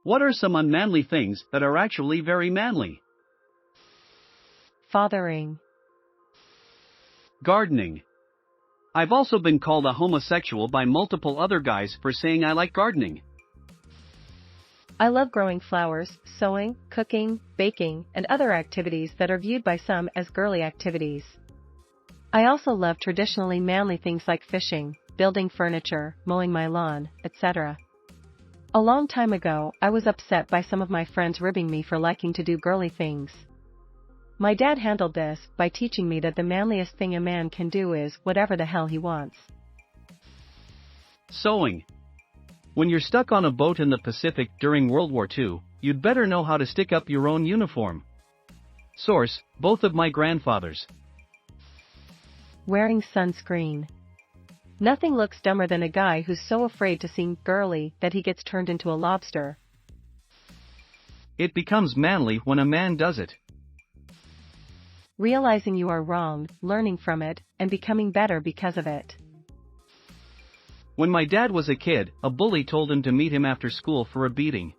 What are some unmanly things that are actually very manly? Fathering. Gardening. I've also been called a homosexual by multiple other guys for saying I like gardening. I love growing flowers, sewing, cooking, baking, and other activities that are viewed by some as girly activities. I also love traditionally manly things like fishing, building furniture, mowing my lawn, etc. A long time ago, I was upset by some of my friends ribbing me for liking to do girly things. My dad handled this by teaching me that the manliest thing a man can do is whatever the hell he wants. Sewing. When you're stuck on a boat in the Pacific during World War II, you'd better know how to stick up your own uniform. Source: both of my grandfathers. Wearing sunscreen. Nothing looks dumber than a guy who's so afraid to seem girly that he gets turned into a lobster. It becomes manly when a man does it. Realizing you are wrong, learning from it, and becoming better because of it. When my dad was a kid, a bully told him to meet him after school for a beating.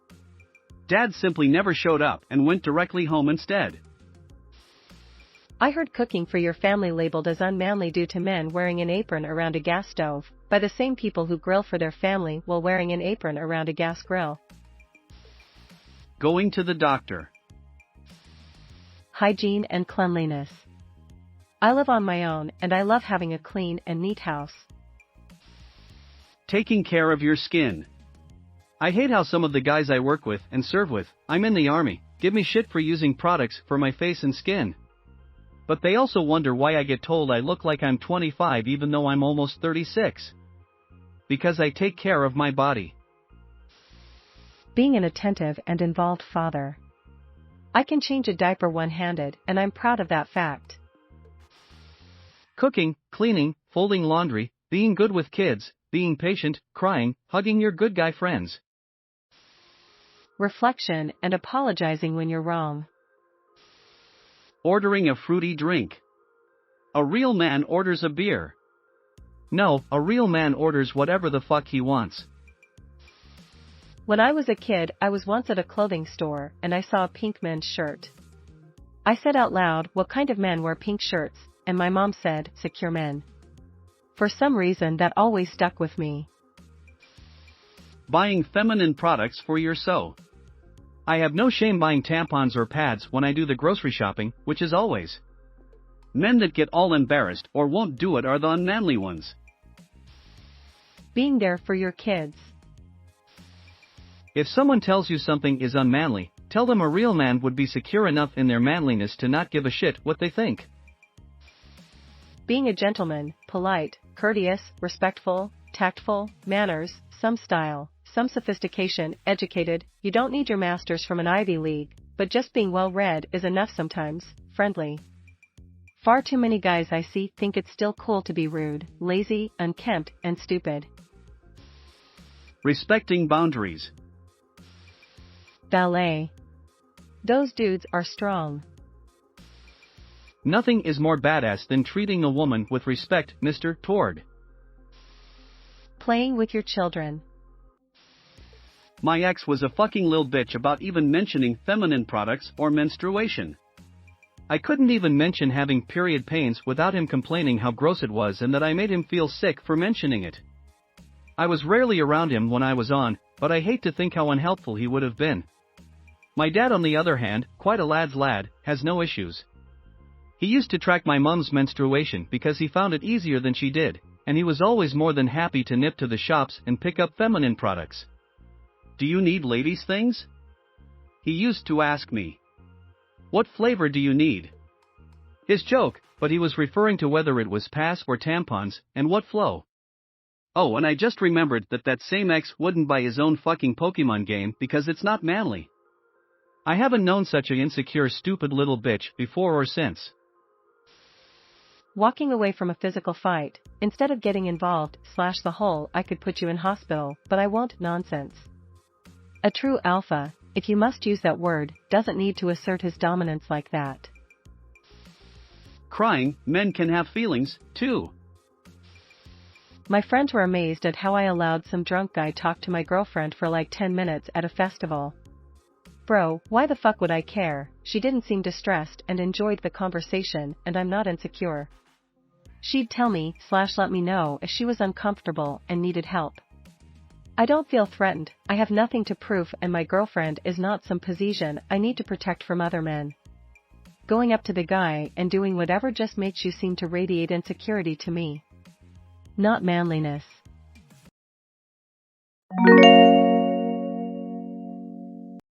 Dad simply never showed up and went directly home instead. I heard cooking for your family labeled as unmanly due to men wearing an apron around a gas stove, by the same people who grill for their family while wearing an apron around a gas grill. Going to the doctor. Hygiene and cleanliness. I live on my own and I love having a clean and neat house. Taking care of your skin. I hate how some of the guys I work with and serve with, I'm in the army, give me shit for using products for my face and skin. But they also wonder why I get told I look like I'm 25 even though I'm almost 36. Because I take care of my body. Being an attentive and involved father. I can change a diaper one-handed, and I'm proud of that fact. Cooking, cleaning, folding laundry, being good with kids, being patient, crying, hugging your good guy friends. Reflection and apologizing when you're wrong. Ordering a fruity drink. A real man orders a beer. No, a real man orders whatever the fuck he wants. When I was a kid, I was once at a clothing store and I saw a pink men's shirt. I said out loud, "What kind of men wear pink shirts?" And my mom said, "Secure men." For some reason that always stuck with me. Buying feminine products for your so. I have no shame buying tampons or pads when I do the grocery shopping, which is always. Men that get all embarrassed or won't do it are the unmanly ones. Being there for your kids. If someone tells you something is unmanly, tell them a real man would be secure enough in their manliness to not give a shit what they think. Being a gentleman, polite, courteous, respectful, tactful, manners, some style, some sophistication, educated. You don't need your master's from an Ivy League, but just being well-read is enough sometimes. Friendly. Far too many guys I see think it's still cool to be rude, lazy, unkempt, and stupid. Respecting boundaries. Ballet. Those dudes are strong. Nothing is more badass than treating a woman with respect, Mr. Toward. Playing with your children. My ex was a fucking lil bitch about even mentioning feminine products or menstruation. I couldn't even mention having period pains without him complaining how gross it was and that I made him feel sick for mentioning it. I was rarely around him when I was on, but I hate to think how unhelpful he would have been. My dad, on the other hand, quite a lad's lad, has no issues. He used to track my mom's menstruation because he found it easier than she did, and he was always more than happy to nip to the shops and pick up feminine products. Do you need ladies' things? He used to ask me. What flavor do you need? His joke, but he was referring to whether it was pass or tampons, and what flow. Oh, and I just remembered that same ex wouldn't buy his own fucking Pokemon game because it's not manly. I haven't known such a insecure stupid little bitch before or since. Walking away from a physical fight, instead of getting involved, / the whole "I could put you in hospital, but I won't" nonsense. A true alpha, if you must use that word, doesn't need to assert his dominance like that. Crying, men can have feelings, too. My friends were amazed at how I allowed some drunk guy talk to my girlfriend for like 10 minutes at a festival. Bro, why the fuck would I care? She didn't seem distressed and enjoyed the conversation, and I'm not insecure. She'd tell me, let me know if she was uncomfortable and needed help. I don't feel threatened, I have nothing to prove, and my girlfriend is not some possession I need to protect from other men. Going up to the guy and doing whatever just makes you seem to radiate insecurity to me. Not manliness.